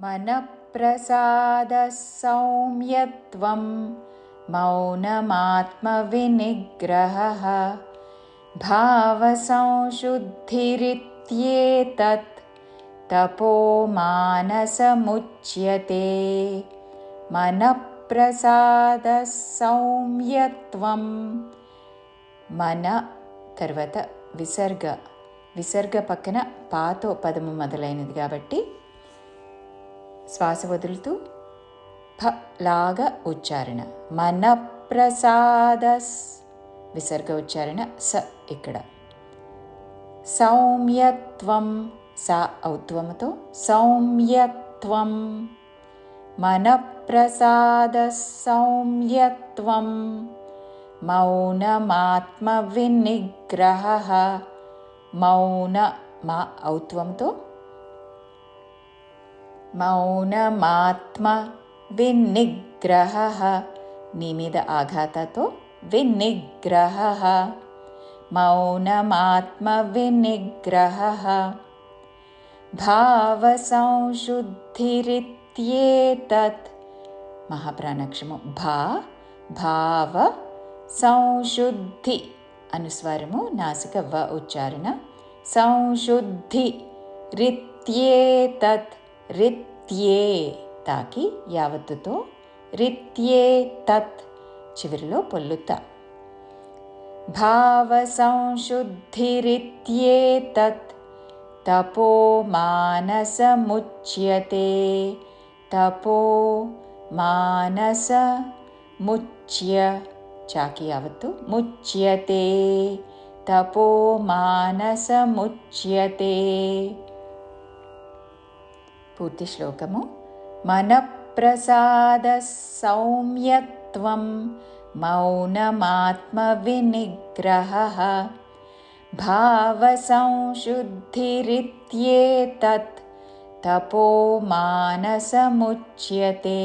मनःप्रसादः सौम्यत्वं मौनमात्मविनिग्रहः भावसंशुद्धिरित्येतत् तपो मानसमुच्यते। मनःप्रसादः सौम्यत्వం మన తర్వాత విసర్గ పక్కన పాతో పదము మొదలైనది కాబట్టి శ్వాస వదులుతూ భ లాగా ఉచ్చారణ. మనఃప్రసాదస్ విసర్గ ఉచ్చారణ స ఇక్కడ. సౌమ్యత్వం సా ఔత్వముతో సౌమ్యత్వం. మనఃప్రసాదస్ సౌమ్యత్వం మౌనమాత్మవినిగ్రహः మౌన మా ఔత్వంతో మౌనమాత్మ వినిగ్రహः నీ మీద ఆఘాతతో వినిగ్రహः మౌనమాత్మ వినిగ్రహः భావసంశుద్ధిరిత్యేతత్ మహాప్రాణాక్షము భావ సంశుద్ధి అనుస్వారము నాసిక వ ఉచ్చారణ. సంశుద్ధి రిత్యేతత్ రిత్యే తాకి యావత్తుతో రిత్యేతత్ చివరిలో పొల్లుత. భావసంశుద్ధిరిత్యేతత్ తపో మానసముచ్యతే. తపో మానస ముచ్య చాకి యావత్తు ముచ్యతే. తపో మానసముచ్యతే. పూర్తి శ్లోకము. మనఃప్రసాదः సౌమ్యత్వం మౌనమాత్మవినిగ్రహः భావసంశుద్ధిరిత్యేతత్ తపో మానసముచ్యతే.